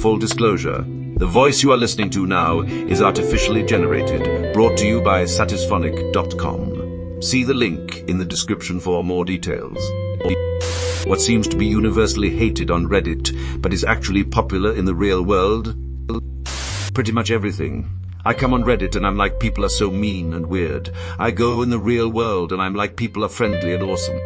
Full disclosure, the voice you are listening to now is artificially generated, brought to you by satisphonic.com. See the link in the description for more details. What seems to be universally hated on Reddit, but is actually popular in the real world? Pretty much everything. I come on Reddit and I'm like, people are so mean and weird. I go in the real world and I'm like, people are friendly and awesome.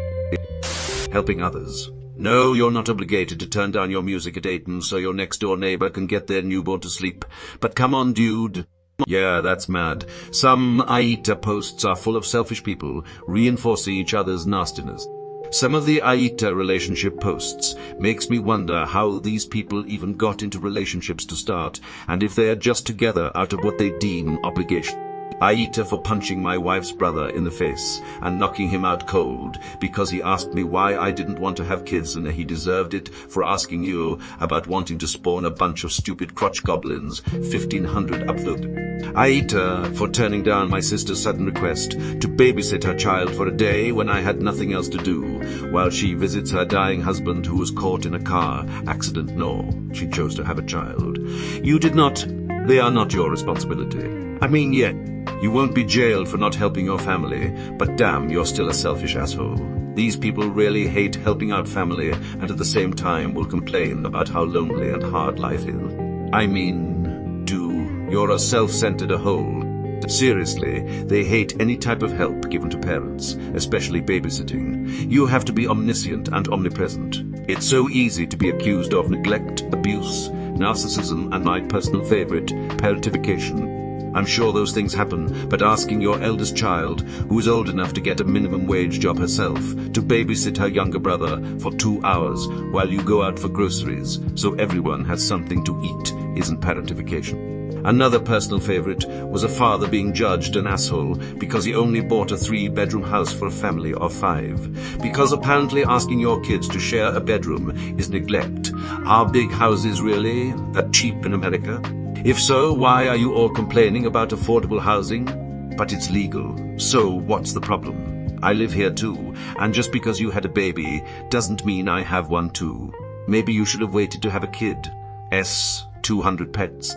Helping others. No, you're not obligated to turn down your music at AITA so your next door neighbor can get their newborn to sleep. But come on, dude. Yeah, that's mad. Some AITA posts are full of selfish people, reinforcing each other's nastiness. Some of the AITA relationship posts makes me wonder how these people even got into relationships to start, and if they are just together out of what they deem obligation. AITA for punching my wife's brother in the face and knocking him out cold because he asked me why I didn't want to have kids, and he deserved it for asking you about wanting to spawn a bunch of stupid crotch goblins. 1500 upvoted. AITA for turning down my sister's sudden request to babysit her child for a day when I had nothing else to do, while she visits her dying husband who was caught in a car accident. No, she chose to have a child. You did not. They are not your responsibility. I mean, yeah, you won't be jailed for not helping your family, but damn, you're still a selfish asshole. These people really hate helping out family and at the same time will complain about how lonely and hard life is. I mean, you're a self-centered hole. Seriously, they hate any type of help given to parents, especially babysitting. You have to be omniscient and omnipresent. It's so easy to be accused of neglect, abuse, narcissism, and my personal favorite, parentification. I'm sure those things happen, but asking your eldest child, who is old enough to get a minimum wage job herself, to babysit her younger brother for 2 hours while you go out for groceries so everyone has something to eat isn't parentification. Another personal favorite was a father being judged an asshole because he only bought a 3-bedroom house for a family of 5. Because apparently asking your kids to share a bedroom is neglect. Are big houses really that cheap in America? If so, why are you all complaining about affordable housing? But it's legal, so what's the problem? I live here too, and just because you had a baby doesn't mean I have one too. Maybe you should have waited to have a kid. 200 pets.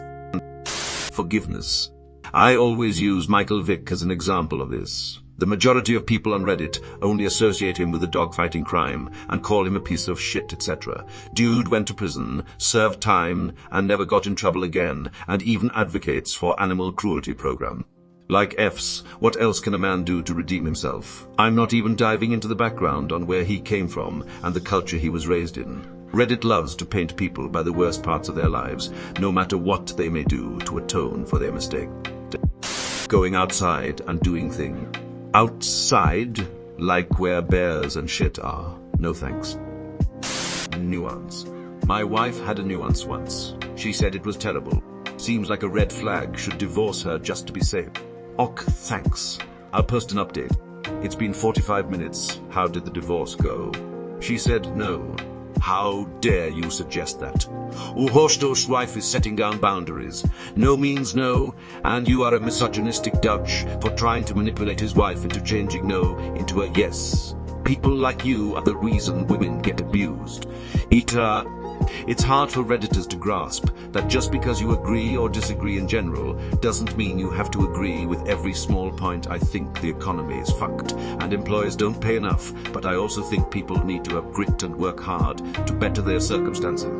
Forgiveness. I always use Michael Vick as an example of this. The majority of people on Reddit only associate him with a dogfighting crime and call him a piece of shit, etc. Dude went to prison, served time, and never got in trouble again, and even advocates for animal cruelty program. Like F's, what else can a man do to redeem himself? I'm not even diving into the background on where he came from and the culture he was raised in. Reddit loves to paint people by the worst parts of their lives, no matter what they may do to atone for their mistake. Going outside and doing things. Outside, like where bears and shit are. No thanks. Nuance. My wife had a nuance once. She said it was terrible. Seems like a red flag, should divorce her just to be safe. Ok, thanks. I'll post an update. It's been 45 minutes. How did the divorce go? She said no. How dare you suggest that? Uhorsto's wife is setting down boundaries. No means no, and you are a misogynistic douche for trying to manipulate his wife into changing no into a yes. People like you are the reason women get abused. It's hard for Redditors to grasp that just because you agree or disagree in general doesn't mean you have to agree with every small point. I think the economy is fucked and employers don't pay enough, but I also think people need to have grit and work hard to better their circumstances.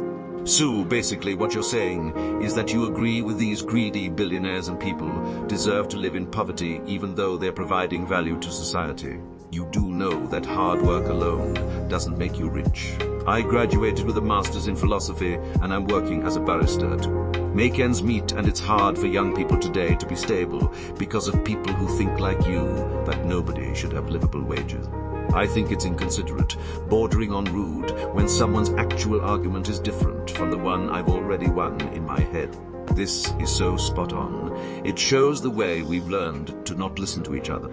So basically what you're saying is that you agree with these greedy billionaires and people deserve to live in poverty even though they're providing value to society. You do know that hard work alone doesn't make you rich. I graduated with a master's in philosophy and I'm working as a barrister to make ends meet, and it's hard for young people today to be stable because of people who think like you that nobody should have livable wages. I think it's inconsiderate, bordering on rude, when someone's actual argument is different from the one I've already won in my head. This is so spot on. It shows the way we've learned to not listen to each other.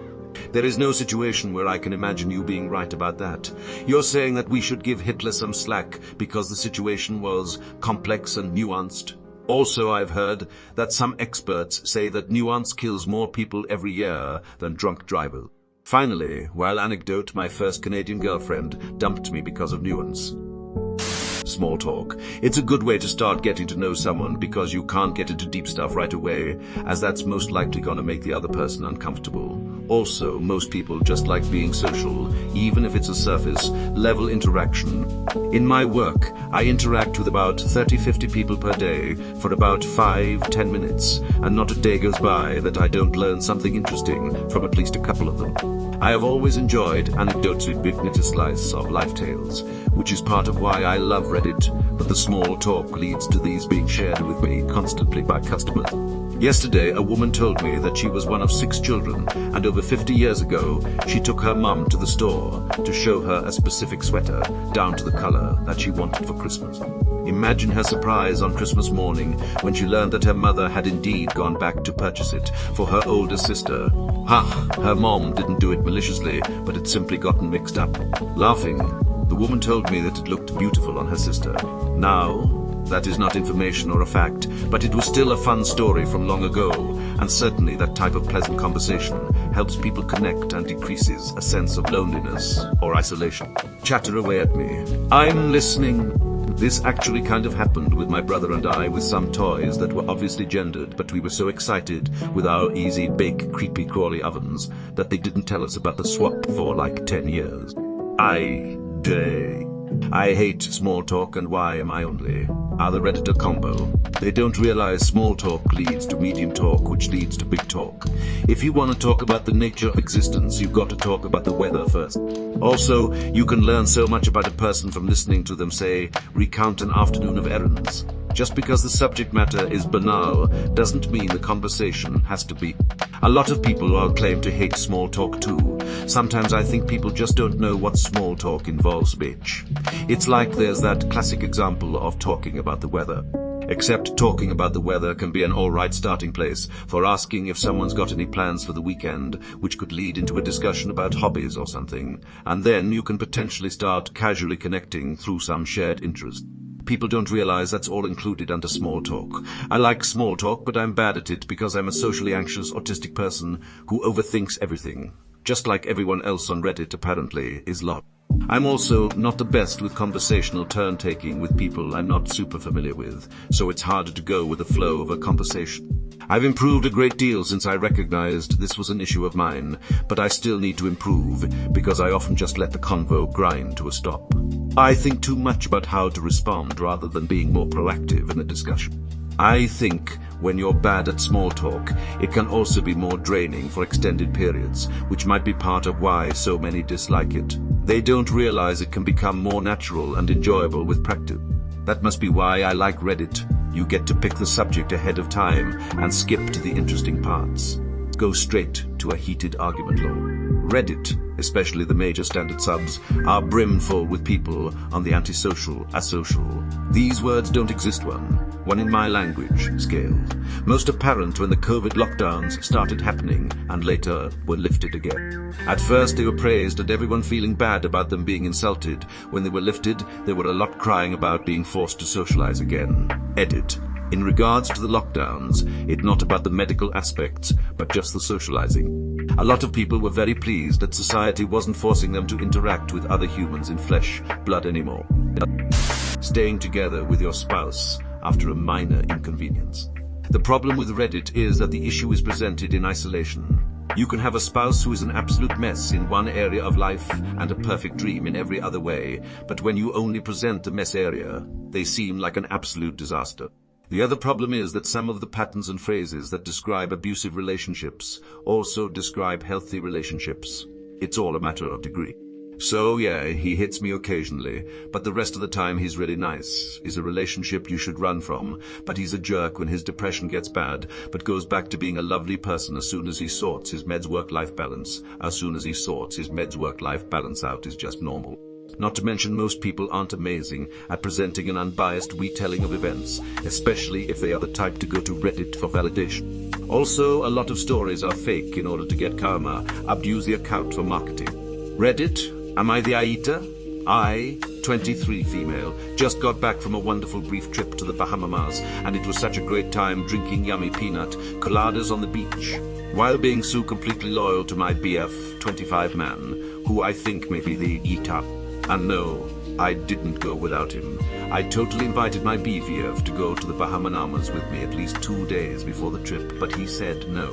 There is no situation where I can imagine you being right about that. You're saying that we should give Hitler some slack because the situation was complex and nuanced. Also, I've heard that some experts say that nuance kills more people every year than drunk drivers. Finally, while anecdote, my first Canadian girlfriend dumped me because of nuance. Small talk. It's a good way to start getting to know someone because you can't get into deep stuff right away, as that's most likely gonna make the other person uncomfortable. Also, most people just like being social, even if it's a surface level interaction. In my work, I interact with about 30-50 people per day for about 5-10 minutes, and not a day goes by that I don't learn something interesting from at least a couple of them. I have always enjoyed anecdotes with big slice of life tales, which is part of why I love Reddit, but the small talk leads to these being shared with me constantly by customers. Yesterday, a woman told me that she was one of 6 children, and over 50 years ago, she took her mum to the store to show her a specific sweater, down to the color, that she wanted for Christmas. Imagine her surprise on Christmas morning when she learned that her mother had indeed gone back to purchase it for her older sister. Her mom didn't do it maliciously, but had simply gotten mixed up. Laughing, the woman told me that it looked beautiful on her sister. Now, that is not information or a fact, but it was still a fun story from long ago, and certainly that type of pleasant conversation helps people connect and decreases a sense of loneliness or isolation. Chatter away at me. I'm listening. This actually kind of happened with my brother and I with some toys that were obviously gendered, but we were so excited with our easy, big, creepy, crawly ovens that they didn't tell us about the swap for like 10 years. I hate small talk, and why am I only? Are the Redditor combo. They don't realize small talk leads to medium talk, which leads to big talk. If you want to talk about the nature of existence, you've got to talk about the weather first. Also, you can learn so much about a person from listening to them, say, recount an afternoon of errands. Just because the subject matter is banal doesn't mean the conversation has to be. A lot of people all claim to hate small talk too. Sometimes I think people just don't know what small talk involves, bitch. It's like there's that classic example of talking about the weather. Except talking about the weather can be an alright starting place for asking if someone's got any plans for the weekend, which could lead into a discussion about hobbies or something. And then you can potentially start casually connecting through some shared interest. People don't realize that's all included under small talk. I like small talk, but I'm bad at it because I'm a socially anxious, autistic person who overthinks everything. Just like everyone else on Reddit apparently is lost. I'm also not the best with conversational turn-taking with people I'm not super familiar with, so it's harder to go with the flow of a conversation. I've improved a great deal since I recognized this was an issue of mine, but I still need to improve because I often just let the convo grind to a stop. I think too much about how to respond rather than being more proactive in the discussion. I think when you're bad at small talk, it can also be more draining for extended periods, which might be part of why so many dislike it. They don't realize it can become more natural and enjoyable with practice. That must be why I like Reddit. You get to pick the subject ahead of time and skip to the interesting parts. Go straight to a heated argument log. Reddit, especially the major standard subs, are brimful with people on the antisocial, asocial. These words don't exist one in my language scale. Most apparent when the COVID lockdowns started happening and later were lifted again. At first they were praised and everyone feeling bad about them being insulted. When they were lifted, there were a lot crying about being forced to socialize again. Edit. In regards to the lockdowns, it's not about the medical aspects, but just the socializing. A lot of people were very pleased that society wasn't forcing them to interact with other humans in flesh, blood anymore. Staying together with your spouse after a minor inconvenience. The problem with Reddit is that the issue is presented in isolation. You can have a spouse who is an absolute mess in one area of life and a perfect dream in every other way, but when you only present the mess area, they seem like an absolute disaster. The other problem is that some of the patterns and phrases that describe abusive relationships also describe healthy relationships. It's all a matter of degree. So yeah, he hits me occasionally, but the rest of the time he's really nice. Is a relationship you should run from, but he's a jerk when his depression gets bad, but goes back to being a lovely person as soon as he sorts his meds work-life balance. As soon as he sorts his meds work-life balance out is just normal. Not to mention most people aren't amazing at presenting an unbiased retelling of events, especially if they are the type to go to Reddit for validation. Also, a lot of stories are fake in order to get karma, abuse the account for marketing. Reddit, am I the AITA? I, 23 female, just got back from a wonderful brief trip to the Bahamas, and it was such a great time drinking yummy peanut coladas on the beach, while being so completely loyal to my BF, 25 man, who I think may be the AITA. And no, I didn't go without him. I totally invited my BVF to go to the Bahamas with me at least 2 days before the trip, but he said no.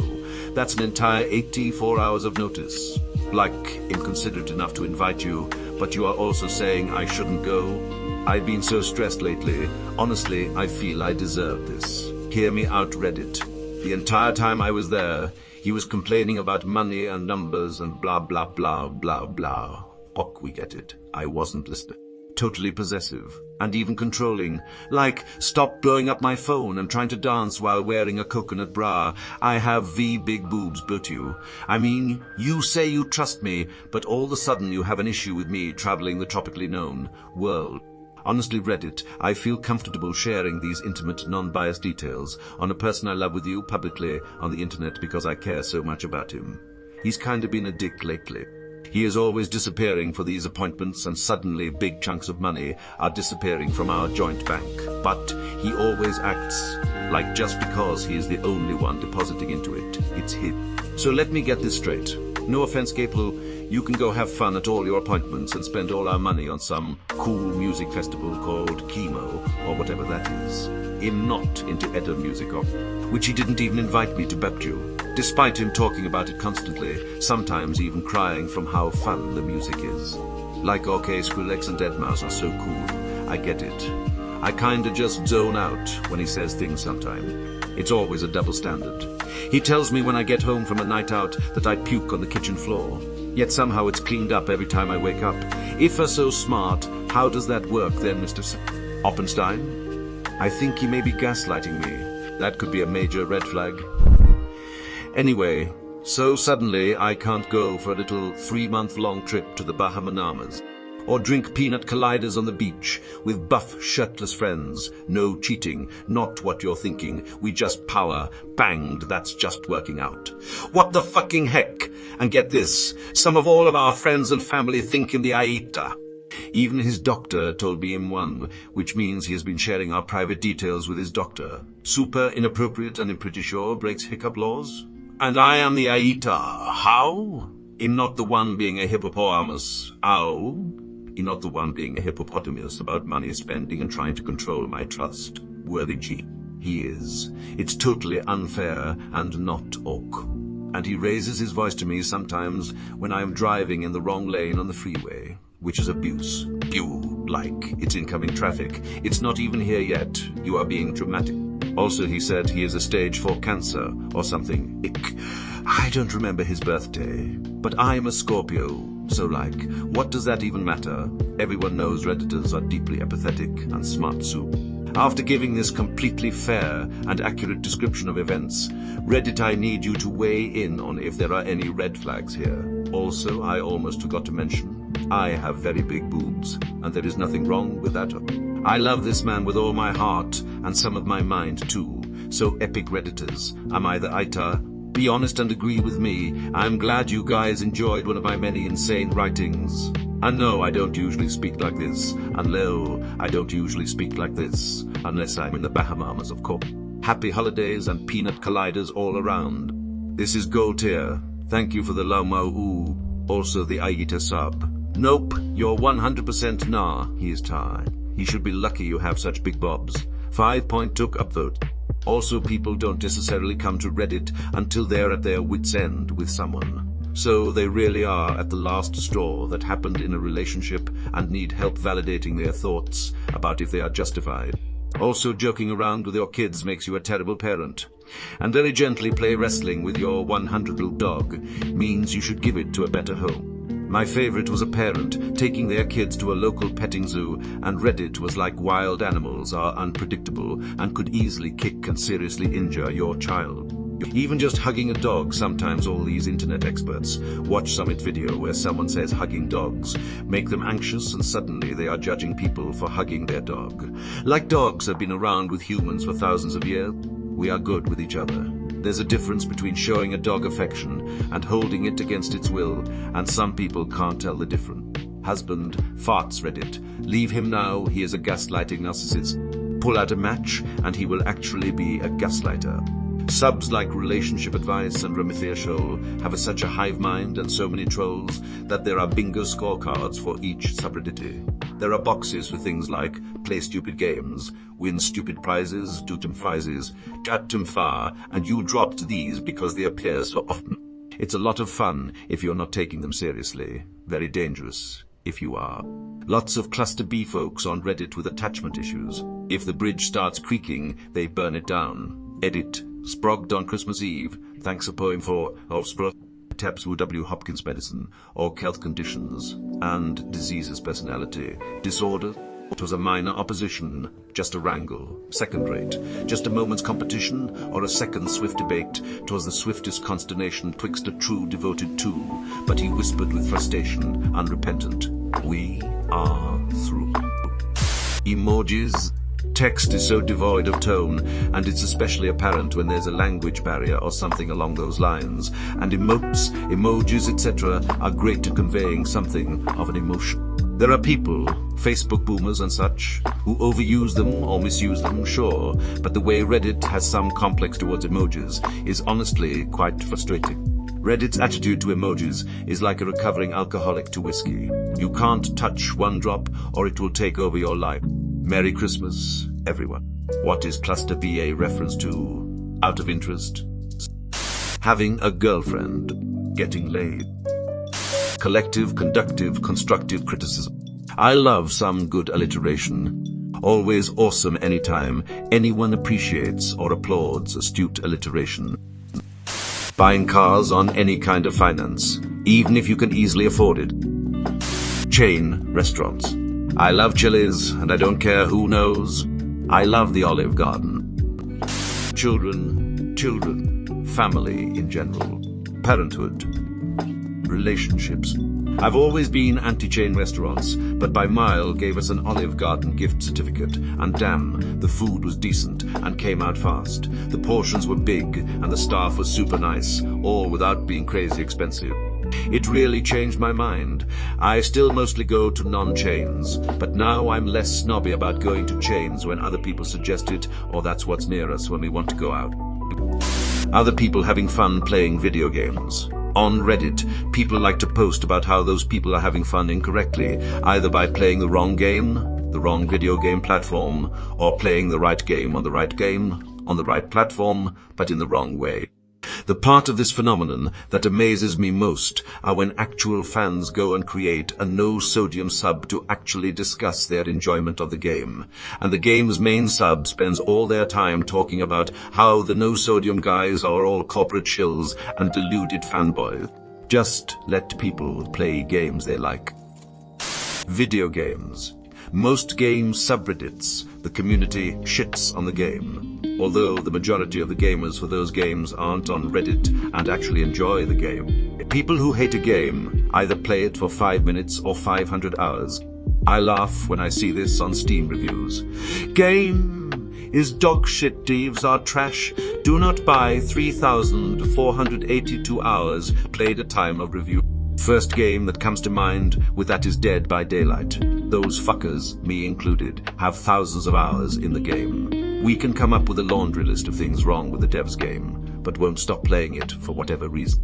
That's an entire 84 hours of notice. Like, inconsiderate enough to invite you, but you are also saying I shouldn't go? I've been so stressed lately. Honestly, I feel I deserve this. Hear me out, Reddit. The entire time I was there, he was complaining about money and numbers and blah blah blah blah blah. Fuck, we get it. I wasn't listening. Totally possessive and even controlling. Like, stop blowing up my phone and trying to dance while wearing a coconut bra. I have V big boobs, but you. I mean, you say you trust me, but all of a sudden you have an issue with me traveling the tropically known world. Honestly, Reddit, I feel comfortable sharing these intimate, non-biased details on a person I love with you publicly on the internet because I care so much about him. He's kind of been a dick lately. He is always disappearing for these appointments, and suddenly big chunks of money are disappearing from our joint bank. But he always acts like just because he is the only one depositing into it, it's his. So let me get this straight. No offense, Gapel, you can go have fun at all your appointments and spend all our money on some cool music festival called Chemo, or whatever that is. I'm not into Edda music, which he didn't even invite me to Bepju, despite him talking about it constantly, sometimes even crying from how fun the music is. Like, okay, Skrillex and Deadmau5 are so cool, I get it. I kinda just zone out when he says things sometimes. It's always a double standard. He tells me when I get home from a night out that I puke on the kitchen floor, yet somehow it's cleaned up every time I wake up. If you're so smart, how does that work then, Mr. Oppenstein? I think he may be gaslighting me. That could be a major red flag. Anyway, so suddenly I can't go for a little 3-month-long trip to the Bahamas, or drink peanut colliders on the beach with buff, shirtless friends. No cheating, not what you're thinking. We just power banged, that's just working out. What the fucking heck? And get this, some of all of our friends and family think him the AITA. Even his doctor told me him one, which means he has been sharing our private details with his doctor. Super inappropriate and I'm pretty sure breaks hiccup laws. And I am the AITA. How? I'm not the one being a hippopotamus. Ow. I'm not the one being a hippopotamus about money spending and trying to control my trust. Worthy G. He is. It's totally unfair and not ok. And he raises his voice to me sometimes when I am driving in the wrong lane on the freeway, which is abuse. You, like, it's incoming traffic. It's not even here yet. You are being dramatic. Also, he said he is a stage 4 cancer or something. I don't remember his birthday, but I'm a Scorpio. So like, what does that even matter? Everyone knows Redditors are deeply empathetic and smart soup. After giving this completely fair and accurate description of events, Reddit, I need you to weigh in on if there are any red flags here. Also, I almost forgot to mention, I have very big boobs, and there is nothing wrong with that. I love this man with all my heart and some of my mind too. So epic Redditors, am I the AITA? Be honest and agree with me. I'm glad you guys enjoyed one of my many insane writings. And no, I don't usually speak like this. And lo, I don't usually speak like this. Unless I'm in the Bahamas, of course. Happy holidays and peanut colliders all around. This is gold tier. Thank you for the Lomo ooh. Also the AITA sub. Nope, you're 100% nah. He is tired. He should be lucky you have such big bobs. 5-point took upvote. Also, people don't necessarily come to Reddit until they're at their wit's end with someone. So they really are at the last straw that happened in a relationship and need help validating their thoughts about if they are justified. Also, joking around with your kids makes you a terrible parent. And very gently play wrestling with your 100-year-old dog means you should give it to a better home. My favorite was a parent taking their kids to a local petting zoo, and Reddit was like wild animals are unpredictable and could easily kick and seriously injure your child. Even just hugging a dog, sometimes all these internet experts watch Summit video where someone says hugging dogs make them anxious and suddenly they are judging people for hugging their dog. Like dogs have been around with humans for thousands of years, we are good with each other. There's a difference between showing a dog affection and holding it against its will, and some people can't tell the difference. Husband farts Reddit. Leave him now, he is a gaslighting narcissist. Pull out a match and he will actually be a gaslighter. Subs like Relationship Advice and Ramithia Shoal have such a hive mind and so many trolls that there are bingo scorecards for each subreddit. There are boxes for things like play stupid games, win stupid prizes, do them prizes, chat them far, and you dropped these because they appear so often. It's a lot of fun if you're not taking them seriously. Very dangerous if you are. Lots of cluster B folks on Reddit with attachment issues. If the bridge starts creaking, they burn it down. Edit. Sprogged on Christmas Eve. Thanks a poem for Offspro. Taps W. Hopkins medicine, or health conditions, and diseases personality. Disorder. It was a minor opposition, just a wrangle, second rate, just a moment's competition, or a second swift debate. 'Twas the swiftest consternation twixt a true devoted two, but he whispered with frustration, unrepentant, "We are through." Emojis. Text is so devoid of tone, and it's especially apparent when there's a language barrier or something along those lines. And emotes, emojis, etc. are great at conveying something of an emotion. There are people, Facebook boomers and such, who overuse them or misuse them, sure, but the way Reddit has some complex towards emojis is honestly quite frustrating. Reddit's attitude to emojis is like a recovering alcoholic to whiskey. You can't touch one drop or it will take over your life. Merry Christmas, everyone. What is Cluster B a reference to? Out of interest? Having a girlfriend. Getting laid. Collective, conductive, constructive criticism. I love some good alliteration. Always awesome anytime anyone appreciates or applauds astute alliteration. Buying cars on any kind of finance, even if you can easily afford it. Chain restaurants. I love Chili's, and I don't care who knows. I love the Olive Garden. Children, family in general, parenthood, relationships. I've always been anti-chain restaurants, but by mile gave us an Olive Garden gift certificate, and damn, the food was decent and came out fast. The portions were big, and the staff was super nice, all without being crazy expensive. It really changed my mind. I still mostly go to non-chains, but now I'm less snobby about going to chains when other people suggest it, or that's what's near us when we want to go out. Other people having fun playing video games. On Reddit, people like to post about how those people are having fun incorrectly, either by playing the wrong game, the wrong video game platform, or playing the right game on the right game, on the right platform, but in the wrong way. The part of this phenomenon that amazes me most are when actual fans go and create a no-sodium sub to actually discuss their enjoyment of the game. And the game's main sub spends all their time talking about how the no-sodium guys are all corporate shills and deluded fanboys. Just let people play games they like. Video games. Most game subreddits, the community shits on the game, although the majority of the gamers for those games aren't on Reddit and actually enjoy the game. People who hate a game either play it for 5 minutes or 500 hours. I laugh when I see this on Steam reviews. Game is dog shit, thieves are trash. Do not buy 3,482 hours played at time of review. First game that comes to mind with that is Dead by Daylight. Those fuckers, me included, have thousands of hours in the game. We can come up with a laundry list of things wrong with the dev's game, but won't stop playing it for whatever reason.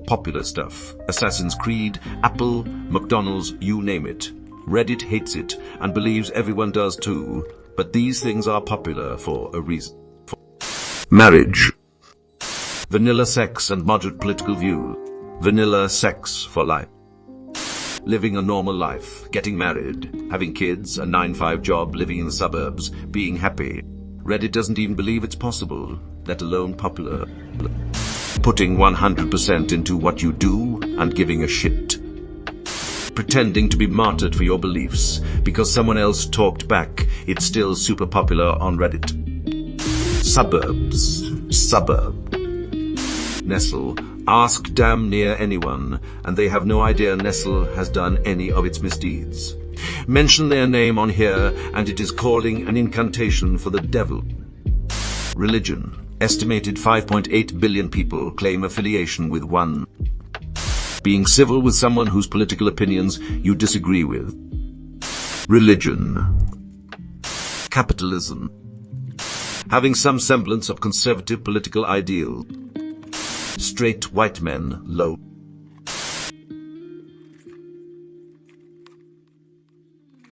Popular stuff. Assassin's Creed, Apple, McDonald's, you name it. Reddit hates it and believes everyone does too, but these things are popular for a reason. Marriage. Vanilla sex and moderate political views. Vanilla sex for life. Living a normal life, getting married, having kids, a 9-to-5 job, living in the suburbs, being happy. Reddit doesn't even believe it's possible, let alone popular. Putting 100% into what you do and giving a shit. Pretending to be martyred for your beliefs because someone else talked back, it's still super popular on Reddit. Suburbs. Suburb. Nestle. Ask damn near anyone, and they have no idea Nestle has done any of its misdeeds. Mention their name on here, and it is calling an incantation for the devil. Religion. Estimated 5.8 billion people claim affiliation with one. Being civil with someone whose political opinions you disagree with. Religion. Capitalism. Having some semblance of conservative political ideal. Straight white men, low.